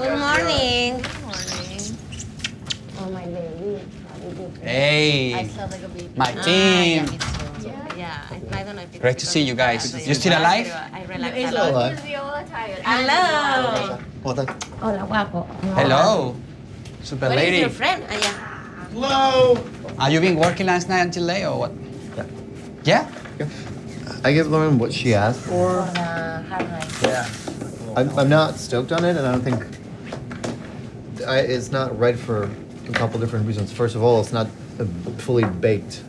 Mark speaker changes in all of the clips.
Speaker 1: Good morning.
Speaker 2: Good morning.
Speaker 1: Oh, my baby. I
Speaker 3: Hey,
Speaker 1: sound like a baby.
Speaker 3: my
Speaker 1: Yeah,
Speaker 3: team.
Speaker 1: me too. Yeah, I don't know if it's
Speaker 3: Great to see you guys. You still alive?
Speaker 1: I relax a
Speaker 2: It's
Speaker 1: lot.
Speaker 2: all because we all tired.
Speaker 1: Hello. Hola, guapo.
Speaker 3: Hello, super
Speaker 1: Where is
Speaker 3: lady.
Speaker 1: your friend? Yeah.
Speaker 4: Hello.
Speaker 3: Are you been working last night until late or what? Yeah.
Speaker 4: I give Lauren what she asked for.
Speaker 1: For the hard rice.
Speaker 4: Yeah. I'm not stoked on it, and I don't think it's not right for a couple different reasons. First of all, it's not a fully baked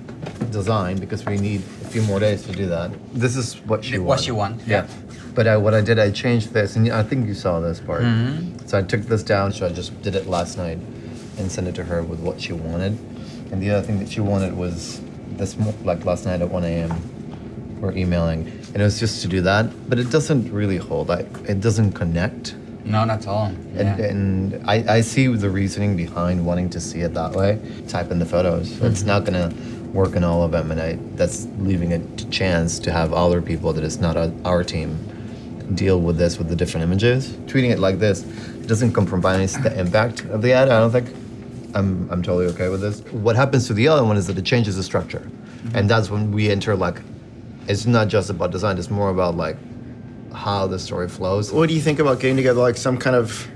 Speaker 4: design because we need a few more days to do that. This is what she
Speaker 3: What
Speaker 4: wants.
Speaker 3: you want,
Speaker 4: Yeah. But what I did, I changed this, and I think you saw this part.
Speaker 3: Mm-hmm.
Speaker 4: So I took this down, so I just did it last night and sent it to her with what she wanted. And the other thing that she wanted was this, like last night at 1 a.m. We're emailing, and it was just to do that, but it doesn't really hold. It doesn't connect.
Speaker 3: Not at all. Yeah.
Speaker 4: And I see the reasoning behind wanting to see it that way. Type in the photos. It's not gonna work in all of them, and that's leaving it to chance to have other people that is not our team deal with this with the different images. Tweeting it like this doesn't compromise the impact of the ad. I don't think. I'm totally okay with this. What happens to the other one is that it changes the structure, and that's when we enter like. It's not just about design. It's more about like how the story flows.
Speaker 5: What do you think about getting together like some kind of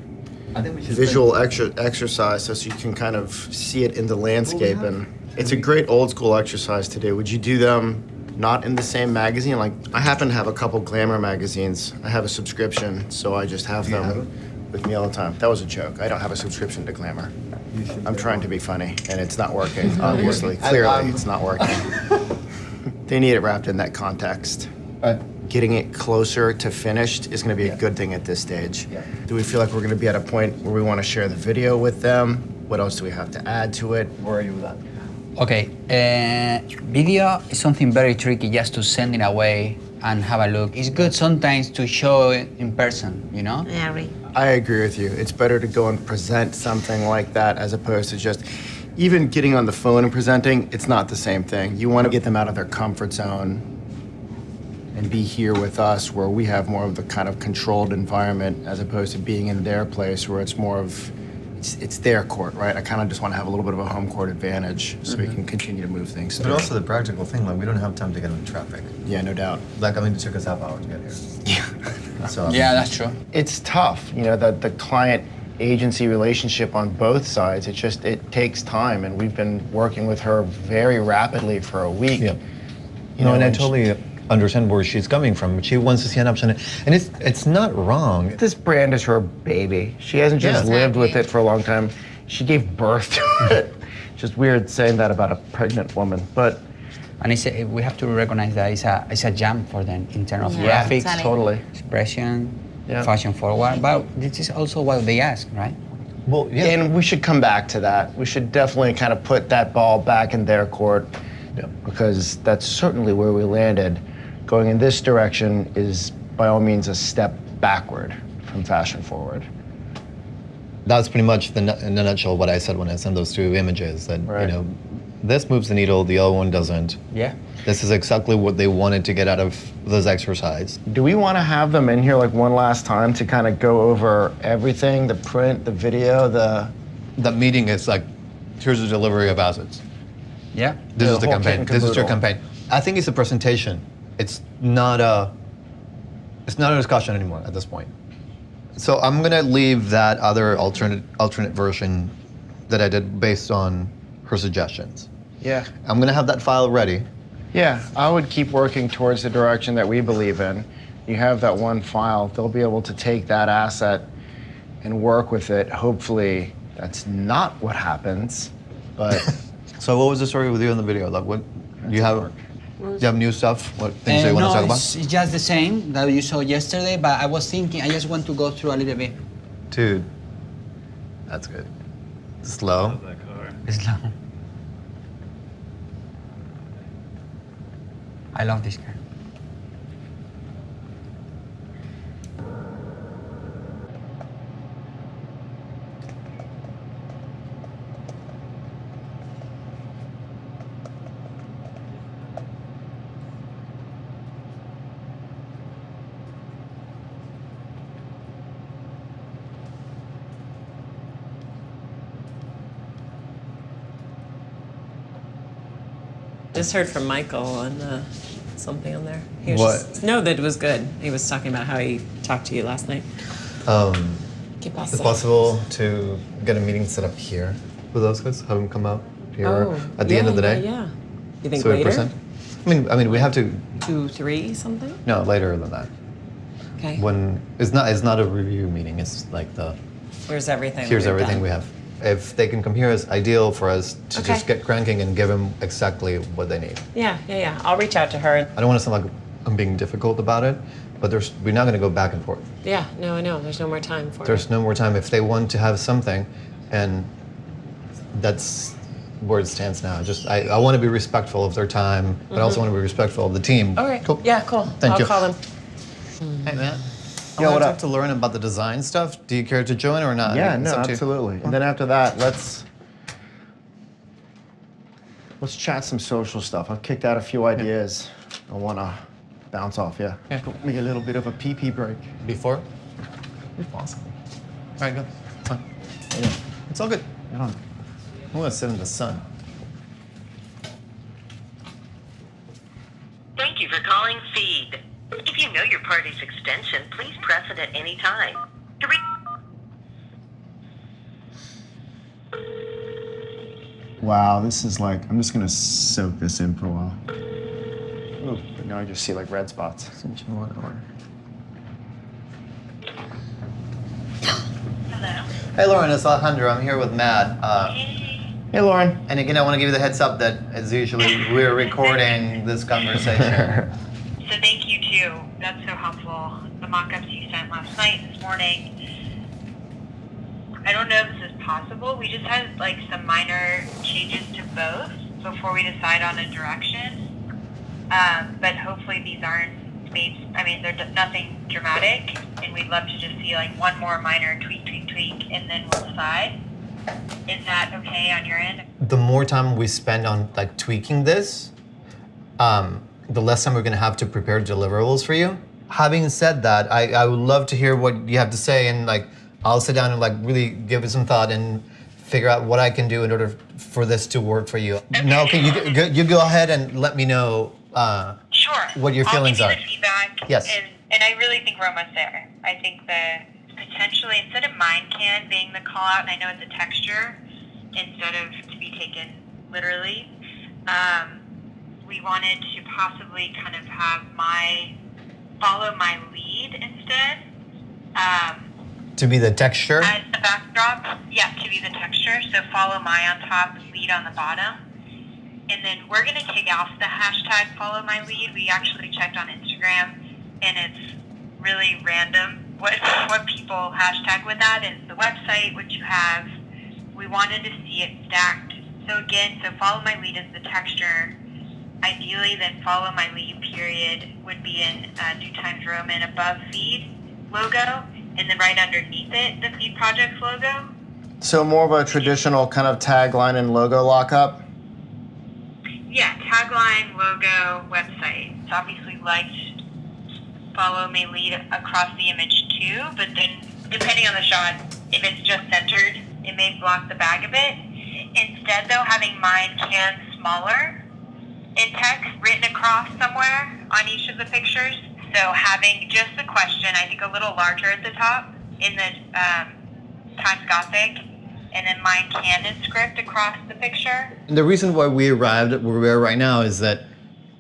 Speaker 4: I think we should
Speaker 5: visual exercise so you can kind of see it in the landscape? And it's a great old school exercise today. Would you do them not in the same magazine? Like I happen to have a couple glamour magazines. I have a subscription, so I just have them with me all the time. That was a joke. I don't have a subscription to Glamour. I'm trying to be funny, and it's not working. Obviously, clearly, it's not working. They need it wrapped in that context. Getting it closer to finished is going to be a good thing at this stage.
Speaker 4: Yeah.
Speaker 5: Do we feel like we're going to be at a point where we want to share the video with them? What else do we have to add to it?
Speaker 4: Where are you with that?
Speaker 3: Okay, video is something very tricky just to send it away and have a look. It's good sometimes to show it in person, you know?
Speaker 1: Yeah, right.
Speaker 5: I agree with you. It's better to go and present something like that as opposed to just even getting on the phone and presenting. It's not the same thing. You want to get them out of their comfort zone and be here with us where we have more of the kind of controlled environment as opposed to being in their place where it's more of, it's their court, right? I kind of just want to have a little bit of a home court advantage so we can continue to move things
Speaker 4: But
Speaker 5: through.
Speaker 4: also the practical thing, like we don't have time to get in traffic.
Speaker 5: Yeah, no doubt.
Speaker 4: Like I mean, it took us half hour to get here.
Speaker 5: Yeah.
Speaker 4: So
Speaker 3: Yeah, that's true.
Speaker 5: It's tough, you know, the client agency relationship on both sides. It takes time, and we've been working with her very rapidly for a week.
Speaker 4: Yeah.
Speaker 5: You know,
Speaker 4: and I
Speaker 5: and
Speaker 4: totally understand where she's coming from. She wants to see an option, and it's not wrong.
Speaker 5: this brand is her baby. She hasn't just
Speaker 4: Yeah.
Speaker 5: lived with it for a long time. She gave birth to it. Just weird saying that about a pregnant woman, but
Speaker 3: And we have to recognize that it's a jam for them in terms of
Speaker 1: Yeah,
Speaker 3: graphics,
Speaker 1: totally.
Speaker 5: totally.
Speaker 3: expression,
Speaker 5: Yeah.
Speaker 3: fashion forward. But this is also what they ask, right?
Speaker 4: Well, yeah.
Speaker 5: And we should come back to that. We should definitely kind of put that ball back in their court,
Speaker 4: Yeah.
Speaker 5: because that's certainly where we landed. Going in this direction is by all means a step backward from fashion forward.
Speaker 4: That's pretty much in a nutshell what I said when I sent those two images. That
Speaker 5: Right.
Speaker 4: you know, this moves the needle, the other one doesn't.
Speaker 3: Yeah.
Speaker 4: This is exactly what they wanted to get out of this exercise.
Speaker 5: Do we want to have them in here like one last time to kind of go over everything, the print, the video,
Speaker 4: The meeting is like, here's the delivery of assets.
Speaker 3: Yeah.
Speaker 4: This
Speaker 5: The
Speaker 4: is the
Speaker 5: whole kit
Speaker 4: campaign.
Speaker 5: and
Speaker 4: This is your
Speaker 5: caboodle.
Speaker 4: campaign. I think it's a presentation. It's not a discussion anymore at this point. So I'm gonna leave that other alternate version that I did based on her suggestions.
Speaker 5: Yeah.
Speaker 4: I'm gonna have that file ready.
Speaker 5: Yeah, I would keep working towards the direction that we believe in. You have that one file, they'll be able to take that asset and work with it. Hopefully, that's not what happens, but
Speaker 4: So what was the story with you in the video? Like what you have new stuff? What things do you want
Speaker 3: no,
Speaker 4: to talk about?
Speaker 3: it's just the same that you saw yesterday, but I was thinking, I just want to go through a little bit.
Speaker 4: Dude, that's good. Slow.
Speaker 3: Slow. I love this car.
Speaker 6: Just heard from Michael on something on there. He was
Speaker 4: What?
Speaker 6: Just, no, that was good. He was talking about how he talked to you last night.
Speaker 4: Is it possible to get a meeting set up here with those guys? Have them come out here at the end of the day?
Speaker 6: Yeah. You think
Speaker 4: So we
Speaker 6: later?
Speaker 4: present? I mean, we have to.
Speaker 6: 2, 3, something?
Speaker 4: No, later than that.
Speaker 6: Okay.
Speaker 4: When it's not a review meeting. It's like the
Speaker 6: Here's everything.
Speaker 4: here's
Speaker 6: we've
Speaker 4: everything
Speaker 6: done.
Speaker 4: we have. If they can come here, it's ideal for us to
Speaker 6: Okay.
Speaker 4: just get cranking and give them exactly what they need.
Speaker 6: Yeah. I'll reach out to her.
Speaker 4: I don't want to sound like I'm being difficult about it, but we're not going to go back and forth.
Speaker 6: Yeah, no, I know. There's no more time for
Speaker 4: There's
Speaker 6: it.
Speaker 4: no more time. If they want to have something, and that's where it stands now. Just I want to be respectful of their time, but I also want to be respectful of the team.
Speaker 6: All right.
Speaker 4: Cool.
Speaker 6: Yeah, cool.
Speaker 4: Thank you.
Speaker 6: I'll call them.
Speaker 4: Hey, man.
Speaker 5: Yo,
Speaker 4: I want
Speaker 5: what
Speaker 4: to
Speaker 5: up?
Speaker 4: talk to Lauren about the design stuff. Do you care to join or not?
Speaker 5: Yeah,
Speaker 4: It's
Speaker 5: no,
Speaker 4: up to you.
Speaker 5: absolutely. And then after that, let's chat some social stuff. I've kicked out a few ideas. I want to bounce off. Yeah.
Speaker 4: Yeah, cool.
Speaker 5: Make a little bit of a pee break.
Speaker 4: Before? If possible. All right, go. It's fine.
Speaker 5: Yeah.
Speaker 4: It's all good.
Speaker 5: I don't.
Speaker 4: I'm gonna sit in the sun.
Speaker 7: Thank you for calling Feed. If you know your party's extension, please press it at any time. To re-
Speaker 5: Wow, this is like, I'm just gonna soak this in for a while. Ooh, but now I just see like red spots.
Speaker 7: Hello?
Speaker 4: Hey, Lauren, it's Alejandro. I'm here with Matt.
Speaker 5: Hey, Lauren.
Speaker 4: And again, I want to give you the heads up that, as usually, we're recording this conversation.
Speaker 8: So thank you too. That's so helpful. The mock-ups you sent last night, this morning. I don't know if this is possible. We just had like some minor changes to both before we decide on a direction. But hopefully these aren't made. I mean, they're nothing dramatic, and we'd love to just see like one more minor tweak, and then we'll decide. Is that okay on your end?
Speaker 4: The more time we spend on like tweaking this, the less time we're going to have to prepare deliverables for you. Having said that, I would love to hear what you have to say, and like I'll sit down and like really give it some thought and figure out what I can do in order for this to work for you. Now, can you go ahead and let me know
Speaker 8: Sure.
Speaker 4: what your feelings
Speaker 8: I'll
Speaker 4: are?
Speaker 8: give you the feedback.
Speaker 4: Yes.
Speaker 8: And I really think we're almost there. I think that potentially, instead of mind can being the call out, and I know it's a texture, instead of to be taken literally, we wanted to possibly kind of have follow my lead instead.
Speaker 4: To be the texture?
Speaker 8: As the backdrop, yeah, to be the texture. So follow my on top, lead on the bottom. And then we're going to take off the hashtag follow my lead. We actually checked on Instagram, and it's really random what people hashtag with that. And the website, which you have, we wanted to see it stacked. So again, follow my lead is the texture. Ideally, then follow my lead period would be in New Times Roman above feed logo, and then right underneath it, the feed projects logo.
Speaker 5: So more of a traditional kind of tagline and logo lockup.
Speaker 8: Yeah, tagline, logo, website. It's obviously liked, follow may lead across the image too, but then depending on the shot, if it's just centered, it may block the bag a bit. Instead though, having mine can smaller in text written across somewhere on each of the pictures. So having just the question, I think a little larger at the top in the Times Gothic, and then mine Canon script across the picture.
Speaker 4: The reason why we arrived at where we are right now is that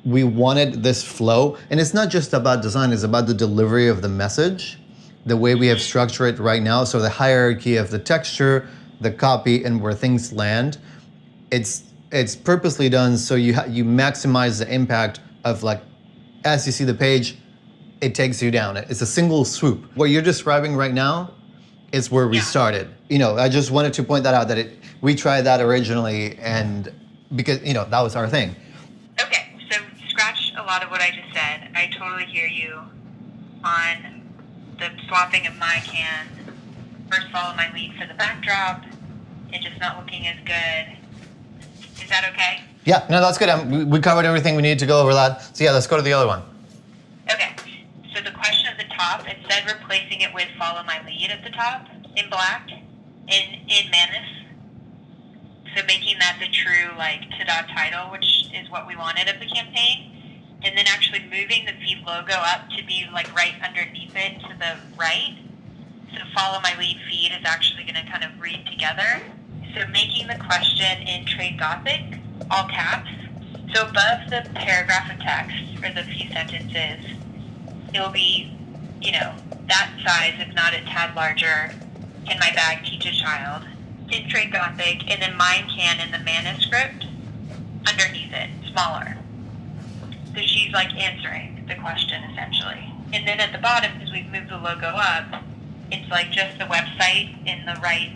Speaker 4: we wanted this flow, and it's not just about design, it's about the delivery of the message, the way we have structured it right now. So the hierarchy of the texture, the copy, and where things land, it's purposely done so you maximize the impact of like, as you see the page, it takes you down. It's a single swoop. What you're describing right now is where we started. You know, I just wanted to point that out, that we tried that originally, and because, you know, that was our thing.
Speaker 8: Okay, so scratch a lot of what I just said. I totally hear you on the swapping of my can, first follow my lead for the backdrop, and just not looking as good. Is that okay?
Speaker 4: Yeah, no, that's good. We covered everything we needed to go over that. So yeah, let's go to the other one.
Speaker 8: Okay, so the question at the top, it said replacing it with follow my lead at the top in black, in Manus. So making that the true like ta-da title, which is what we wanted of the campaign. And then actually moving the feed logo up to be like right underneath it to the right. So follow my lead feed is actually going to kind of read together. So making the question in Trade Gothic, all caps. So above the paragraph of text or the few sentences, it'll be, you know, that size, if not a tad larger. Can my bag teach a child? In Trade Gothic, and then mine can in the manuscript underneath it, smaller. So she's like answering the question essentially. And then at the bottom, because we've moved the logo up, it's like just the website in the right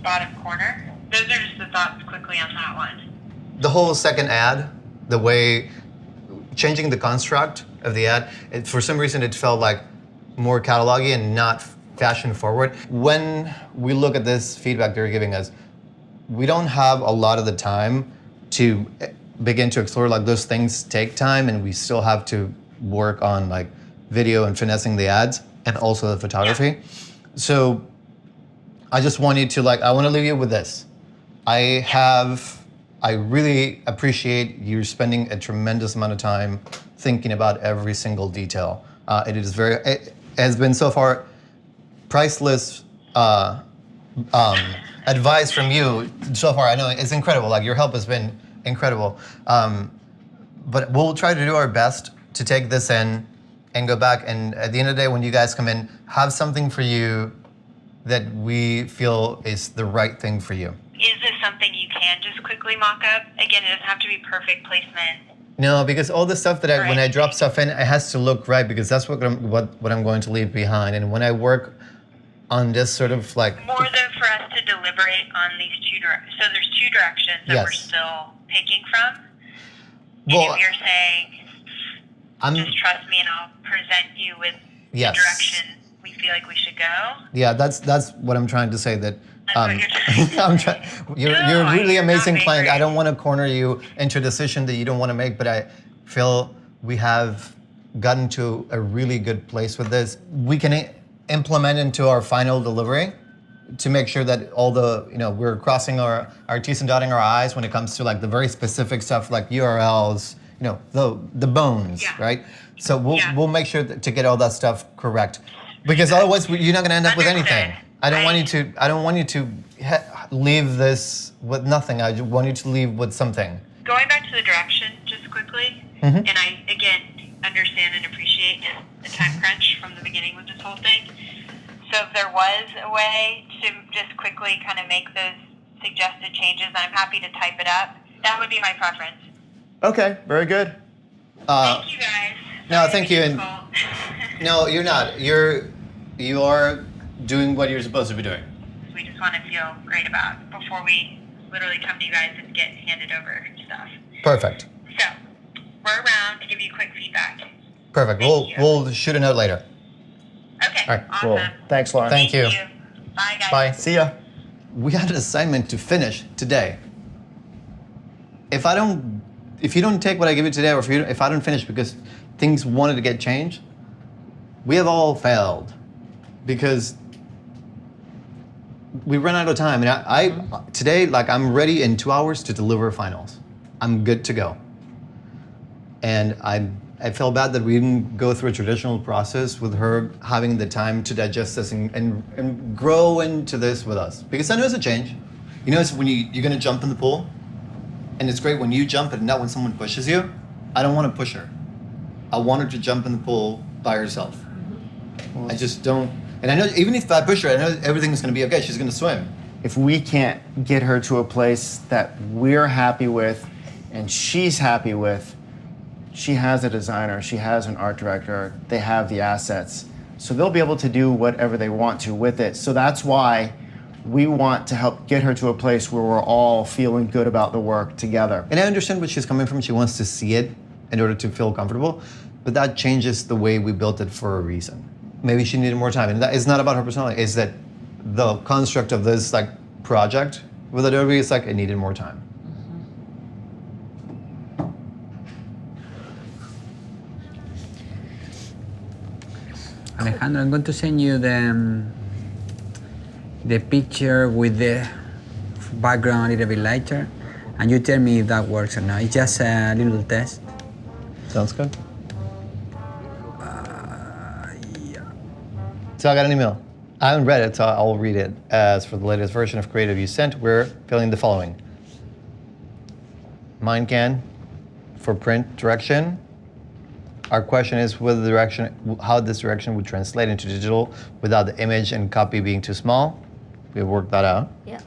Speaker 8: bottom corner. Those are just the thoughts quickly on that one.
Speaker 4: The whole second ad, the way changing the construct of the ad, for some reason it felt like more catalog-y and not fashion forward. When we look at this feedback they're giving us, we don't have a lot of the time to begin to explore, like those things take time and we still have to work on like video and finessing the ads and also the photography.
Speaker 8: Yeah.
Speaker 4: So I just want you to I want to leave you with this. I really appreciate you spending a tremendous amount of time thinking about every single detail. It has been so far priceless advice from you so far. I know it's incredible. Like your help has been incredible. But we'll try to do our best to take this in and go back. And at the end of the day, when you guys come in, have something for you that we feel is the right thing for you.
Speaker 8: Is this something you can just quickly mock up? Again, it doesn't have to be perfect placement.
Speaker 4: No, because all the stuff that when I
Speaker 8: Right.
Speaker 4: drop stuff in, it has to look right because that's what I'm going to leave behind. And when I work on this sort of
Speaker 8: More though for us to deliberate on these so there's two directions that we're
Speaker 4: Yes.
Speaker 8: still picking from. And
Speaker 4: Well,
Speaker 8: if you're saying,
Speaker 4: I'm
Speaker 8: just trust me and I'll present you with
Speaker 4: Yes.
Speaker 8: the direction we feel like we should go.
Speaker 4: yeah, that's what I'm trying to say. That
Speaker 8: That's what you're trying to
Speaker 4: I'm trying. You're a really
Speaker 8: you're
Speaker 4: amazing
Speaker 8: not
Speaker 4: client. I
Speaker 8: angry.
Speaker 4: don't want to corner you into a decision that you don't want to make, but I feel we have gotten to a really good place with this. We can implement into our final delivery to make sure that all the we're crossing our T's and dotting our I's when it comes to like the very specific stuff like URLs, the bones,
Speaker 8: Yeah.
Speaker 4: right? So
Speaker 8: Yeah.
Speaker 4: we'll make sure to get all that stuff correct, because otherwise you're not going to end up with
Speaker 8: Understood.
Speaker 4: anything. I don't want you to leave this with nothing. I just want you to leave with something.
Speaker 8: Going back to the direction just quickly,
Speaker 4: Mhm.
Speaker 8: and I, again, understand and appreciate the time crunch from the beginning with this whole thing. So if there was a way to just quickly kind of make those suggested changes, I'm happy to type it up. That would be my preference.
Speaker 5: Okay, very good.
Speaker 8: Thank you guys.
Speaker 4: no,
Speaker 8: Sorry to
Speaker 4: thank
Speaker 8: be
Speaker 4: you, and-
Speaker 8: difficult.
Speaker 4: No, you're not. You are doing what you're supposed to be doing.
Speaker 8: We just want to feel great about it before we literally come to you guys and get handed over stuff.
Speaker 4: Perfect.
Speaker 8: So we're around to give you quick feedback.
Speaker 4: Perfect.
Speaker 8: Thank you.
Speaker 4: We'll shoot a note later.
Speaker 8: Okay,
Speaker 4: All right,
Speaker 8: awesome.
Speaker 5: Cool. Thanks, Lauren.
Speaker 4: Thank you.
Speaker 8: Bye, guys.
Speaker 4: Bye.
Speaker 5: See ya.
Speaker 4: We had an assignment to finish today. If you don't take what I give you today, or if I don't finish because things wanted to get changed, we have all failed because we run out of time. And I today, I'm ready in 2 hours to deliver finals. I'm good to go. And I felt bad that we didn't go through a traditional process with her having the time to digest this and grow into this with us. Because I know it's a change. It's when you're going to jump in the pool, and it's great when you jump and not when someone pushes you. I don't want to push her. I want her to jump in the pool by herself. I just don't. And I know even if I push her, I know everything's going to be okay. She's going to swim.
Speaker 5: If we can't get her to a place that we're happy with and she's happy with, she has a designer, she has an art director, they have the assets. So they'll be able to do whatever they want to with it. So that's why we want to help get her to a place where we're all feeling good about the work together.
Speaker 4: And I understand where she's coming from. She wants to see it in order to feel comfortable, but that changes the way we built it for a reason. Maybe she needed more time, and that is not about her personality. It's that the construct of this project with Adobe is it needed more time.
Speaker 3: Alejandro, I'm going to send you the picture with the background a little bit lighter, and you tell me if that works or not. It's just a little test.
Speaker 4: Sounds good. So I got an email. I haven't read it, so I'll read it. As for the latest version of Creative you sent, we're filling the following. MindCan for print direction. Our question is how this direction would translate into digital without the image and copy being too small. We've worked that out.
Speaker 2: Yeah.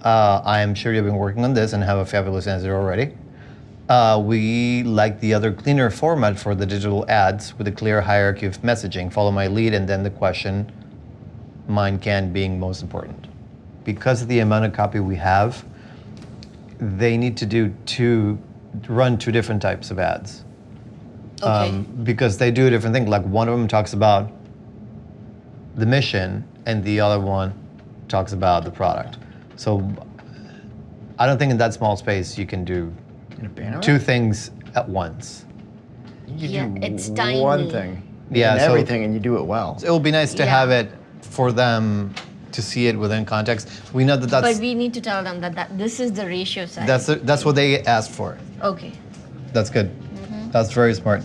Speaker 4: I am sure you've been working on this and have a fabulous answer already. We like the other cleaner format for the digital ads with a clear hierarchy of messaging. Follow my lead and then the question, MindCan being most important. Because of the amount of copy we have, they need to run two different types of ads.
Speaker 2: Okay.
Speaker 4: Because they do a different thing. Like one of them talks about the mission and the other one talks about the product. So I don't think in that small space you can do two things at once.
Speaker 5: You
Speaker 2: Yeah,
Speaker 5: do
Speaker 2: it's tiny.
Speaker 5: one thing.
Speaker 4: Yeah,
Speaker 5: and
Speaker 4: so-
Speaker 5: everything, and you do it well.
Speaker 4: So it will be nice to
Speaker 2: Yeah.
Speaker 4: have it for them to see it within context. We know that
Speaker 2: But
Speaker 4: that's
Speaker 2: we need to tell them that this is the ratio size.
Speaker 4: that's what they asked for.
Speaker 2: Okay.
Speaker 4: That's good. That's very smart.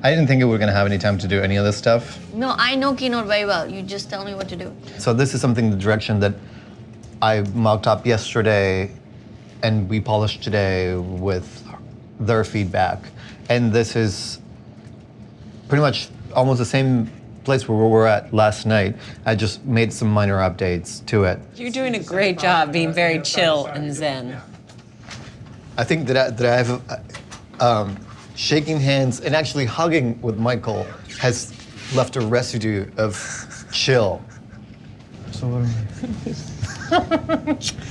Speaker 4: I didn't think we were going to have any time to do any of this stuff.
Speaker 2: No, I know Keynote very well. You just tell me what to do.
Speaker 4: So this is something, the direction that I mocked up yesterday and we polished today with their feedback. And this is pretty much almost the same place where we were at last night. I just made some minor updates to it.
Speaker 6: You're doing a great job being very chill and zen.
Speaker 4: I think that I have shaking hands and actually hugging with Michael has left a residue of chill. So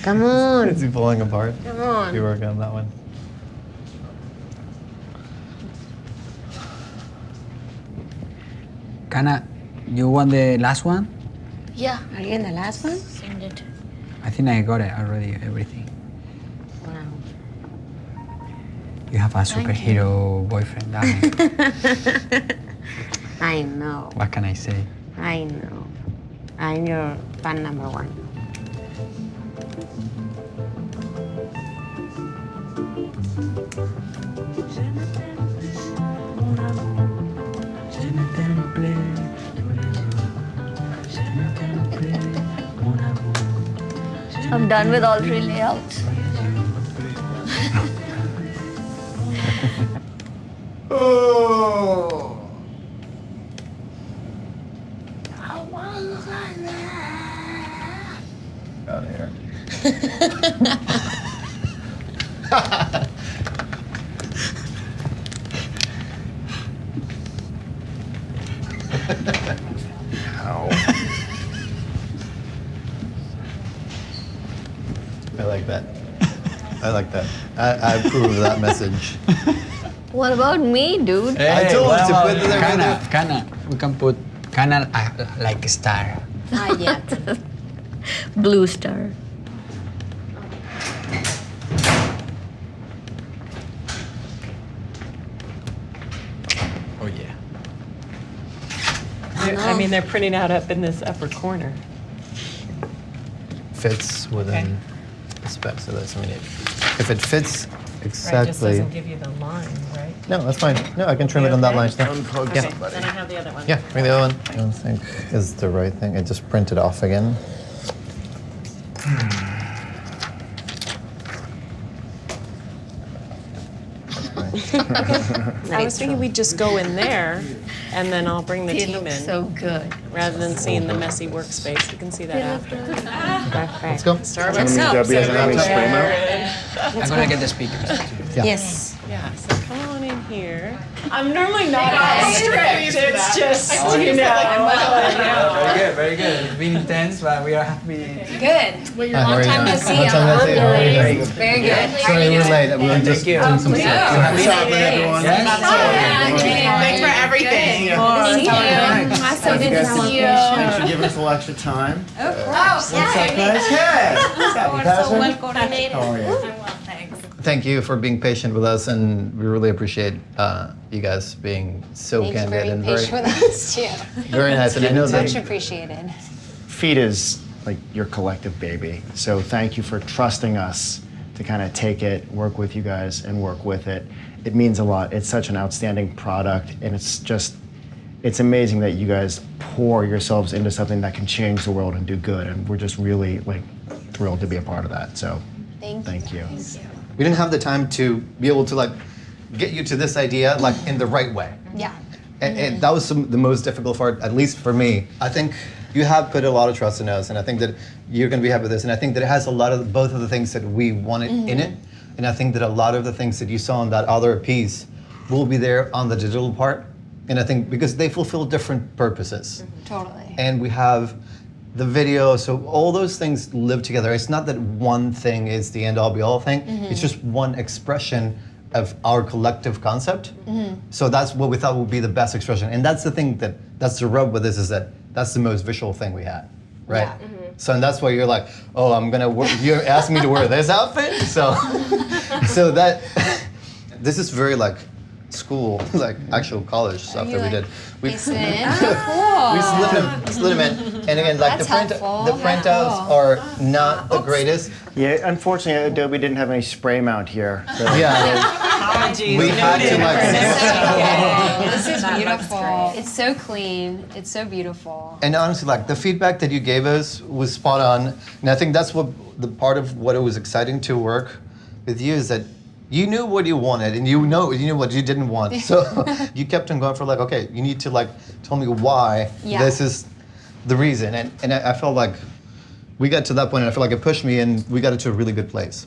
Speaker 1: Come on.
Speaker 4: is he falling apart?
Speaker 1: Come on.
Speaker 4: You work on that one.
Speaker 3: Kana, you want the last one?
Speaker 2: Yeah.
Speaker 1: Are you in the last one?
Speaker 2: Send it.
Speaker 3: I think I got it already, everything.
Speaker 1: Wow.
Speaker 3: You have a superhero boyfriend, darling.
Speaker 1: I know.
Speaker 3: What can I say?
Speaker 1: I know. I'm your fan number one.
Speaker 2: I'm done with all three layouts.
Speaker 5: Oh.
Speaker 4: Out of here. I like that. I like that. I approve of that message.
Speaker 2: What about me, dude?
Speaker 4: I told
Speaker 3: what
Speaker 4: you to
Speaker 3: about
Speaker 4: put it there.
Speaker 3: Kana, we can put Kana like a star.
Speaker 2: Not yet. Blue star.
Speaker 3: Oh yeah.
Speaker 6: I mean, they're printing out up in this upper corner.
Speaker 4: Fits within the specs of this. I mean, if it fits
Speaker 6: Right, just
Speaker 4: exactly.
Speaker 6: doesn't give you the line, right?
Speaker 4: No, that's fine. No, I can trim it on that line. Yeah.
Speaker 5: Unplug
Speaker 6: Okay,
Speaker 5: somebody.
Speaker 6: then I have the other one.
Speaker 4: Yeah, bring the other one. I don't think is the right thing. I just print it off again.
Speaker 6: I was thinking we'd just go in there, and then I'll bring the
Speaker 2: It
Speaker 6: team
Speaker 2: looks
Speaker 6: in,
Speaker 2: so good.
Speaker 6: rather than seeing the messy workspace. We can see that after.
Speaker 4: Let's go.
Speaker 6: Starbucks.
Speaker 5: Debbie hasn't had any spray mount?
Speaker 3: I'm gonna get the speakers.
Speaker 4: Yeah.
Speaker 1: Yes.
Speaker 6: Yeah, so come on in here. I'm normally not as strict, it's just, you know.
Speaker 3: Very good. It's been intense, but we are happy.
Speaker 2: Good.
Speaker 4: Long time no see.
Speaker 2: Very good.
Speaker 4: Sorry, we're late. We were just doing some stuff.
Speaker 5: What's happening, everyone?
Speaker 9: Thanks for everything.
Speaker 2: So good to see you.
Speaker 5: Thanks for giving us a little extra time. What's up, guys? Hey! What's up, you guys?
Speaker 1: Well coordinated.
Speaker 5: How are you?
Speaker 4: Thank you for being patient with us, and we really appreciate you guys being so
Speaker 10: Thank you for
Speaker 4: candid
Speaker 10: being
Speaker 4: and
Speaker 10: patient
Speaker 4: very,
Speaker 10: with us too.
Speaker 4: very nice. And I know
Speaker 10: Much
Speaker 4: that
Speaker 10: appreciated.
Speaker 5: Feet is like your collective baby. So thank you for trusting us to kind of take it, work with you guys, and work with it. It means a lot. It's such an outstanding product, and it's amazing that you guys pour yourselves into something that can change the world and do good. And we're just really like thrilled to be a part of that. So thank you.
Speaker 4: We didn't have the time to be able to like get you to this idea like in the right way.
Speaker 2: Yeah.
Speaker 4: And that was the most difficult part, at least for me. I think you have put a lot of trust in us, and I think that you're going to be happy with this. And I think that it has a lot of both of the things that we wanted in it. And I think that a lot of the things that you saw on that other piece will be there on the digital part. And I think because they fulfill different purposes.
Speaker 2: Totally.
Speaker 4: And we have the video, so all those things live together. It's not that one thing is the end all be all thing. It's just one expression of our collective concept. So that's what we thought would be the best expression. And that's the thing that's the rub with this, is that that's the most visual thing we had, right?
Speaker 2: Yeah.
Speaker 4: So and that's why you're like, oh, I'm gonna wear, you're asking me to wear this outfit? So that, this is very like school, like actual college stuff that we did. We
Speaker 2: Cool.
Speaker 4: we slid them in. And again, like
Speaker 2: That's
Speaker 4: the
Speaker 2: helpful.
Speaker 4: printouts are not the greatest.
Speaker 5: Yeah, unfortunately, Adobe didn't have any spray mount here. So
Speaker 9: Apologies.
Speaker 4: We had to like,
Speaker 2: This is beautiful. It's so clean. It's so beautiful.
Speaker 4: and honestly, like the feedback that you gave us was spot on. And I think that's what the part of what it was exciting to work with you is that you knew what you wanted and you knew what you didn't want. So you kept on going for like, okay, you need to like tell me why this is the reason. And I felt like we got to that point and I feel like it pushed me and we got it to a really good place.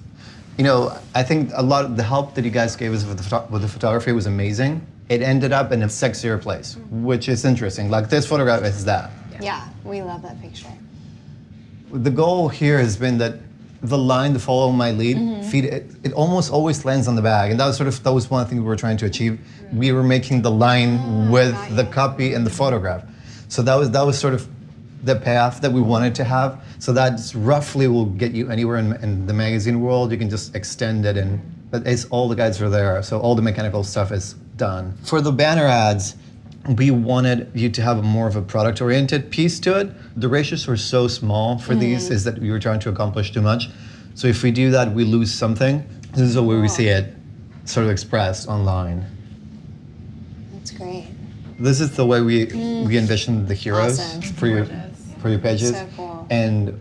Speaker 4: You know, I think a lot of the help that you guys gave us with the photography was amazing. It ended up in a sexier place, which is interesting. Like this photograph is that.
Speaker 2: Yeah, we love that picture.
Speaker 4: The goal here has been that the line to follow my lead, feed it almost always lands on the bag. And that was one thing we were trying to achieve. We were making the line with the copy and the photograph. So that was sort of the path that we wanted to have. So that roughly will get you anywhere in the magazine world. You can just extend it, but it's all the guides are there. So all the mechanical stuff is done. For the banner ads, we wanted you to have more of a product-oriented piece to it. The ratios were so small for these is that we were trying to accomplish too much. So if we do that, we lose something. This is the way we see it sort of expressed online.
Speaker 2: That's great.
Speaker 4: This is the way we envision the heroes
Speaker 2: Awesome.
Speaker 4: for your pages.
Speaker 2: So cool.
Speaker 4: And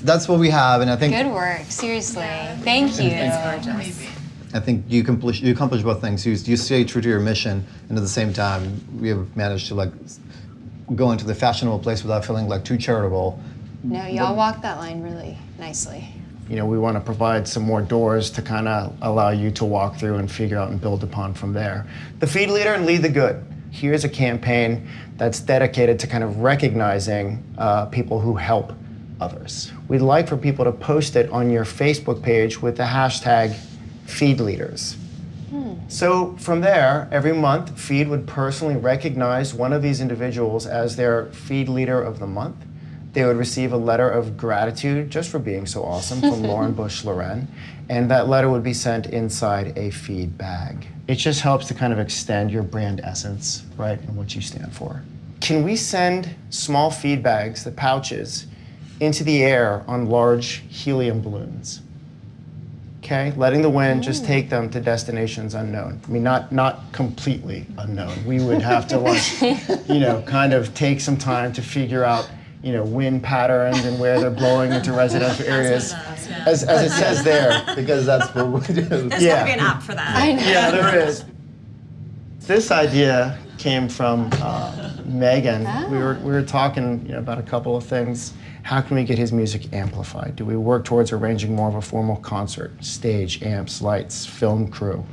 Speaker 4: that's what we have, and I think
Speaker 2: Good work. Seriously. Thank you.
Speaker 4: I think you accomplish both things. You stay true to your mission, and at the same time, we have managed to like go into the fashionable place without feeling like too charitable.
Speaker 2: No, y'all walked that line really nicely.
Speaker 5: you know, we want to provide some more doors to kind of allow you to walk through and figure out and build upon from there. The Feed Leader and Lead the Good. Here's a campaign that's dedicated to kind of recognizing people who help others. We'd like for people to post it on your Facebook page with the hashtag Feed Leaders. So from there, every month, Feed would personally recognize one of these individuals as their Feed Leader of the Month. They would receive a letter of gratitude just for being so awesome from Lauren Bush Loren, and that letter would be sent inside a feed bag. It just helps to kind of extend your brand essence, right, and what you stand for. Can we send small feed bags, the pouches, into the air on large helium balloons? Okay, letting the wind just take them to destinations unknown. I mean, not completely unknown. We would have to, like, you know, kind of take some time to figure out, you know, wind patterns and where they're blowing into residential areas, as it says there.
Speaker 4: Because that's what we do.
Speaker 9: There's
Speaker 5: Yeah.
Speaker 9: gotta be an app for that.
Speaker 2: I know.
Speaker 5: Yeah, there is. This idea came from Megan. We were talking, you know, about a couple of things. How can we get his music amplified? Do we work towards arranging more of a formal concert, stage, amps, lights, film crew,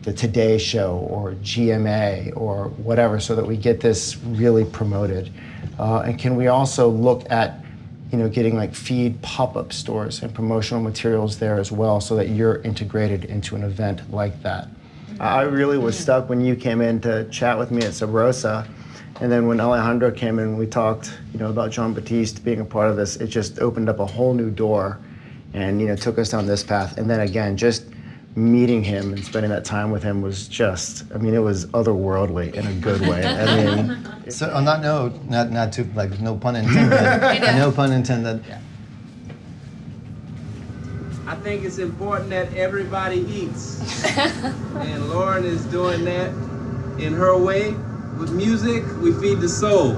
Speaker 5: the Today Show or GMA or whatever, so that we get this really promoted? And can we also look at, you know, getting like feed pop-up stores and promotional materials there as well, so that you're integrated into an event like that? I really was stuck when you came in to chat with me at Sabrosa, and then when Alejandro came in, we talked, you know, about Jean Baptiste being a part of this. It just opened up a whole new door, and, you know, took us down this path. And then again, just meeting him and spending that time with him was just, I mean, it was otherworldly in a good way. I mean,
Speaker 4: So on that note, not to, like, no pun intended, no pun intended,
Speaker 10: I think it's important that everybody eats. And Lauren is doing that in her way. With music, we feed the soul.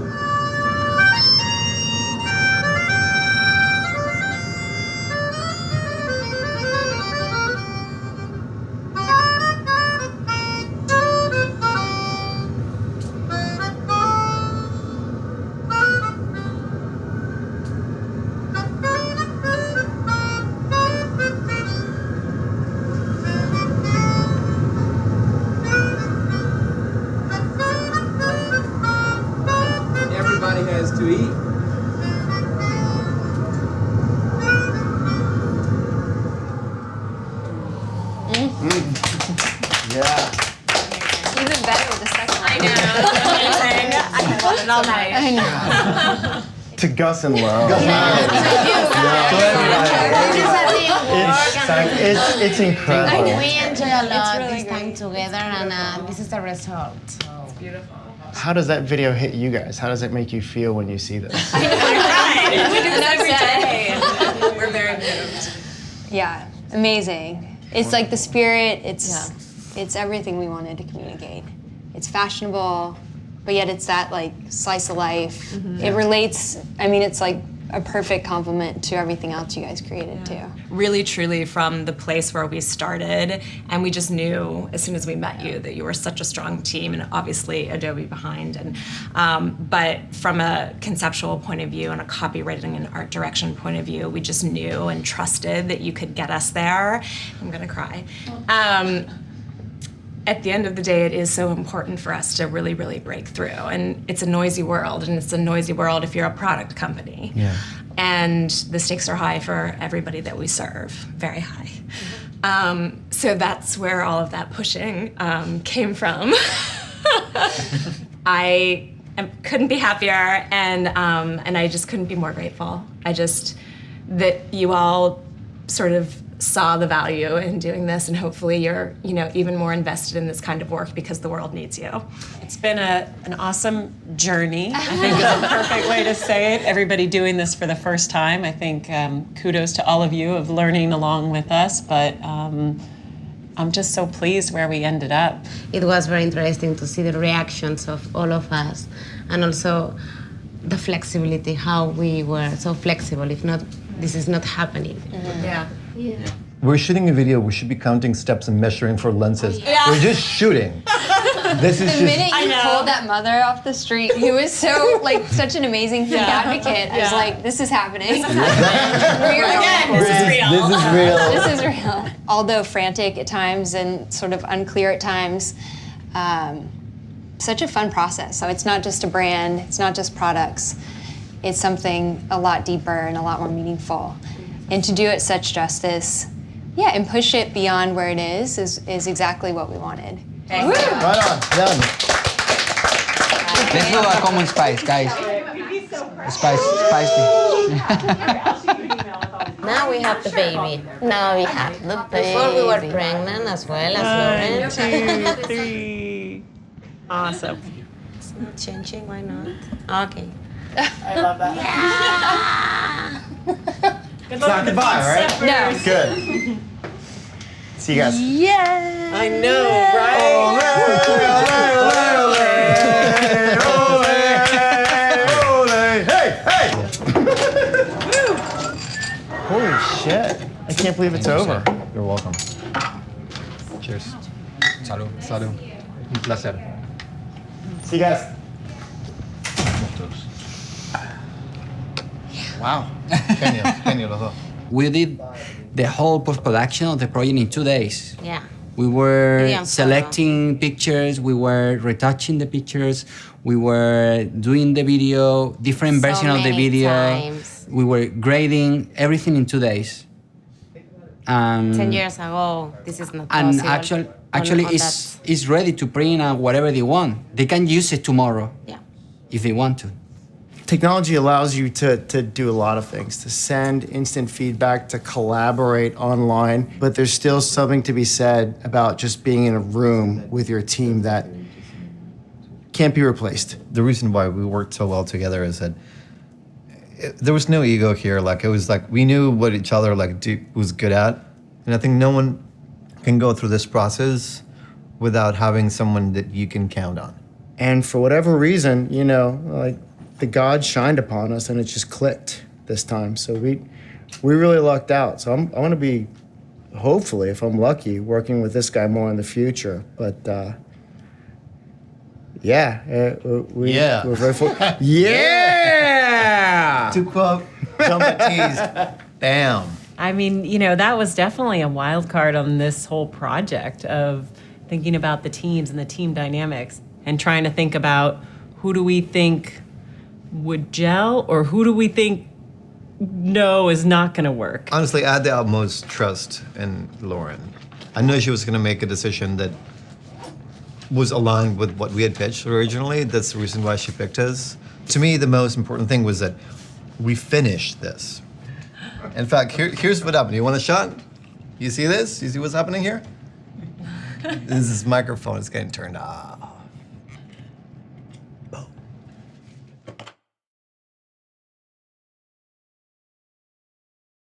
Speaker 10: Everybody has to eat.
Speaker 5: Yeah.
Speaker 2: Even better with the second one.
Speaker 9: I love it all night.
Speaker 2: I know.
Speaker 5: To Gus and Lo. It's incredible.
Speaker 1: We enjoy a lot
Speaker 2: really
Speaker 1: this time
Speaker 2: great.
Speaker 1: together, and this is the result.
Speaker 9: It's beautiful.
Speaker 5: How does that video hit you guys? How does it make you feel when you see this?
Speaker 9: We do this every day. We're very moved.
Speaker 2: Yeah, amazing. It's like the spirit. It's everything we wanted to communicate. It's fashionable, but yet it's that like slice of life. It relates. I mean, it's like a perfect complement to everything else you guys created too.
Speaker 9: Really, truly from the place where we started, and we just knew as soon as we met you that you were such a strong team, and obviously Adobe behind. And but from a conceptual point of view and a copywriting and art direction point of view, we just knew and trusted that you could get us there. I'm gonna cry. At the end of the day, it is so important for us to really, really break through. And it's a noisy world, and it's a noisy world if you're a product company.
Speaker 5: Yeah.
Speaker 9: And the stakes are high for everybody that we serve, very high. So that's where all of that pushing came from. I couldn't be happier, and I just couldn't be more grateful. That you all sort of saw the value in doing this, and hopefully you're, even more invested in this kind of work because the world needs you.
Speaker 6: It's been an awesome journey, I think is a perfect way to say it. Everybody doing this for the first time. I think kudos to all of you of learning along with us, but I'm just so pleased where we ended up.
Speaker 1: It was very interesting to see the reactions of all of us, and also the flexibility, how we were so flexible. If not, this is not happening.
Speaker 9: Yeah.
Speaker 4: We're shooting a video. We should be counting steps and measuring for lenses. We're just shooting. This is
Speaker 2: The
Speaker 4: just.
Speaker 2: minute you pulled that mother off the street, who was so such an amazing food advocate, I was like, this is happening.
Speaker 9: This is real.
Speaker 4: This is real.
Speaker 2: This is real. Although frantic at times and sort of unclear at times, such a fun process. So it's not just a brand, it's not just products, it's something a lot deeper and a lot more meaningful. And to do it such justice, and push it beyond where it is exactly what we wanted.
Speaker 4: Right on. Done.
Speaker 3: Let's do a common spice, guys. Spicy.
Speaker 1: Now we have the baby. Now we have the baby. Before we were pregnant as well as Lauren.
Speaker 6: 1, 2, 3. Awesome.
Speaker 1: It's not changing, why not? Okay.
Speaker 6: I love that.
Speaker 5: It's not goodbye, right?
Speaker 2: No.
Speaker 5: Good. See you guys.
Speaker 6: I know, right?
Speaker 5: Holy shit. I can't believe it's over.
Speaker 4: You're welcome.
Speaker 3: Cheers. Salud.
Speaker 4: Salud. Un placer.
Speaker 5: See you guys.
Speaker 3: Wow.
Speaker 4: Genio los dos.
Speaker 3: We did the whole post-production of the project in 2 days.
Speaker 1: Yeah.
Speaker 3: We were
Speaker 1: Video and
Speaker 3: selecting pictures, we were retouching the pictures, we were doing the video, different
Speaker 1: So
Speaker 3: version of the
Speaker 1: many
Speaker 3: video.
Speaker 1: times.
Speaker 3: We were grading everything in 2 days.
Speaker 1: 10 years ago, this is not
Speaker 3: And
Speaker 1: possible.
Speaker 3: actually,
Speaker 1: on
Speaker 3: it's ready to print whatever they want. They can use it tomorrow
Speaker 1: Yeah.
Speaker 3: if they want to.
Speaker 5: Technology allows you to do a lot of things, to send instant feedback, to collaborate online, but there's still something to be said about just being in a room with your team that can't be replaced.
Speaker 4: The reason why we worked so well together is that there was no ego here. Like, it was like we knew what each other was good at, and I think no one can go through this process without having someone that you can count on.
Speaker 5: And for whatever reason, you know, like the gods shined upon us and it just clicked this time. So we really lucked out. So I want to be, hopefully, if I'm lucky, working with this guy more in the future. But we're very fortunate. Yeah!
Speaker 4: To quote Jean-Baptiste, bam.
Speaker 6: I mean, you know, that was definitely a wild card on this whole project of thinking about the teams and the team dynamics and trying to think about who do we think would gel or who do we think no is not going to work.
Speaker 4: Honestly, I had the utmost trust in Lauren. I knew she was going to make a decision that was aligned with what we had pitched originally. That's the reason why she picked us. To me, the most important thing was that we finished this. In fact, here's what happened. You want a shot? You see this? You see what's happening here? This microphone is getting turned off.